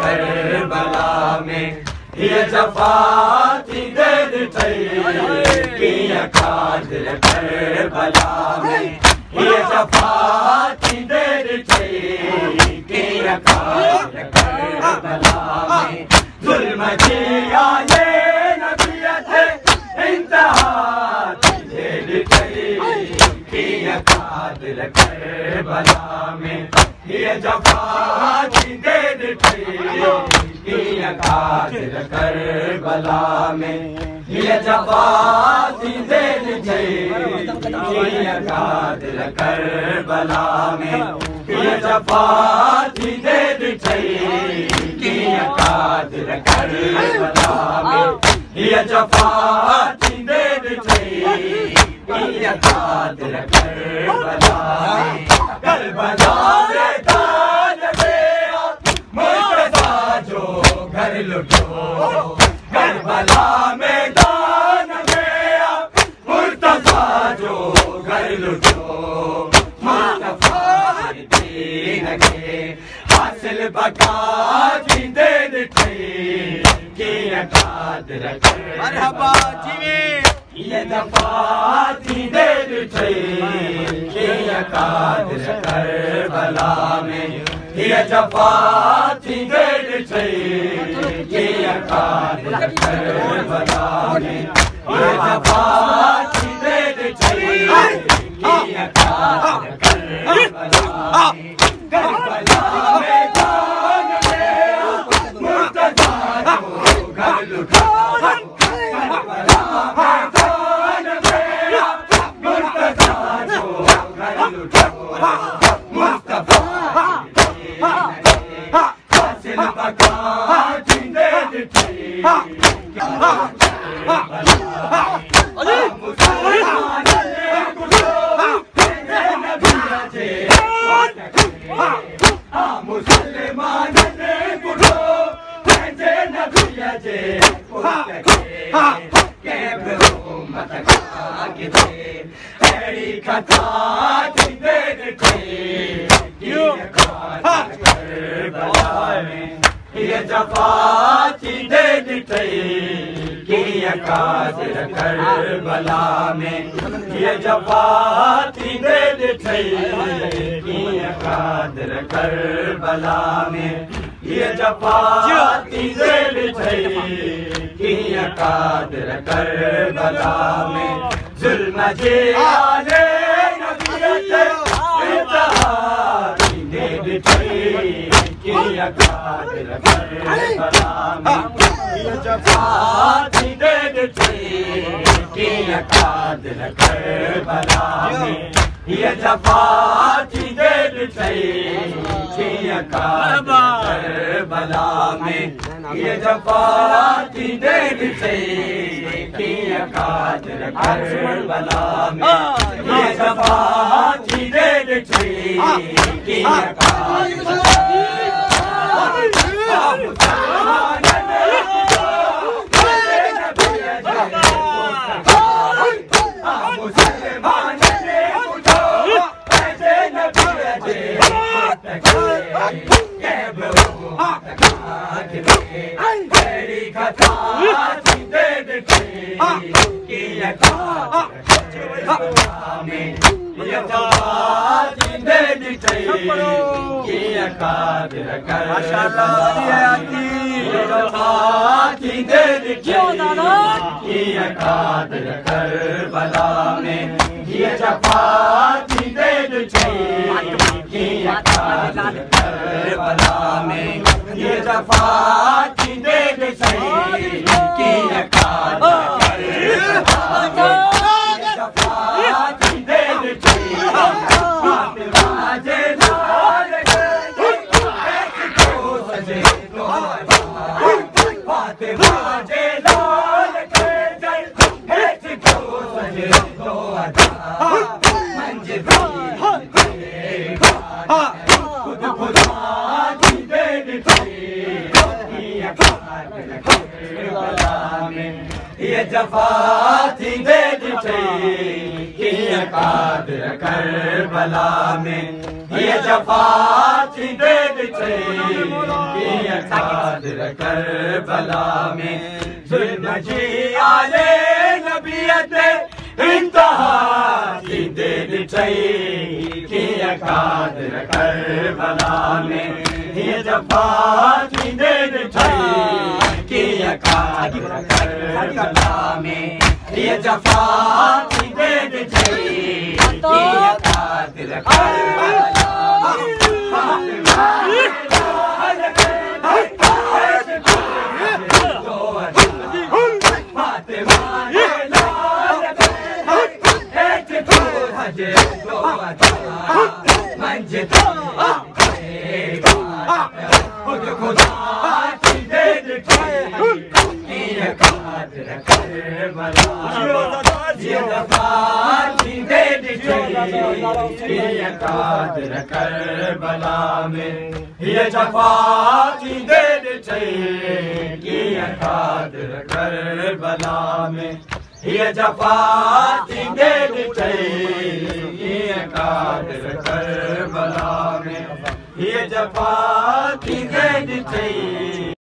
करबला में ये जफा थी दे ॾिठई कीअं कादिर करबला में ये जफा थी दे ॾिठई कीअं कादिर करबला में ज़ुल्म जी आले नबीअ ते इंतहा थी दे ॾिठई कीअं कादिर करबला में ये जफा थी दे ॾिठई कीअं कादिर करबला में ये जफा थी दे ॾिठई कीअं कादिर करबला में ये जफा थी दे ॾिठई कीअं कादिर करबला में ये जफा थी दे ॾिठई कीअं कादिर करबला में करबला घर लुटो करबला मैदान में मुर्तज़ा जो घर लुटो मुस्तफा दीन के हासिल बका जी दे ॾिठई कीअं कादिर मरहबा जीवे ये दफ़ा थी दे ॾिठई कीअं कादिर करबला में ये जफा थी दे ॾिठई कीअं कादिर करबला में ये जफा थी दे ॾिठई कीअं कादिर करबला में करबला मैदान में मुर्तज़ा जो घर लुटो करबला मैदान में मुर्तज़ा जो घर लुटो मुस्तफा हासिल बका थी दे ॾिठई मुसलमान ने ॿुधो पंहिंजे नबीअ जे मुसलमान ने ॿुधो पंहिंजे नबीअ जे कंहिं बि उम्मत खां किथे अहिड़ी कथा थी दे ॾिठई कीअं कादिर करबला में ये जफा थी दे ॾिठई कीअं कादिर करबला में ये जफा थी दे ॾिठई कीअं कादिर करबला में ये जफा थी दे ॾिठई कीअं कादिर करबला में ज़ुल्म जे आले नबीअ ते इंतहा थी दे ॾिठई कीअं कादिर करबला में ये जफा थी दे ॾिठई कीअं कादिर करबला में ये जफा थी दे ॾिठई कीअं कादिर करबला में ये जफा थी दे ॾिठई कीअं कादिर करबला में ये जफा थी दे ॾिठई कीअं कादिर कादिर करबला में ये जफा थी दे ॾिठई कीअं कादिर करबला में ये जफा थी दे ॾिठई कीअं कादिर करबला में ये जफा थी दे ॾिठई फातिमा जे लाल सजे तो फातिमा जे लाल ये जफा थी दे ॾिठई कीअं कादिर करबला में ये जफा थी क़ादिर करबला में ज़ुल्म जी आले नबीयत इंतहा थींदे ॾिठई कीअं क़ादिर करबला में हीअ जफ़ा थींदे ॾिठई कीअं क़ादिर करबला में हीअ जफ़ा थींदे ॾिठई कीअं क़ादिर करबला क़ादिर करबला में हीअ जफ़ा थींदे ॾिठई कीअं क़ादिर करबला में हीअ जफ़ा थींदे ॾिठई कीअं क़ादिर करबला में हीअ जफ़ा थींदे ॾिठई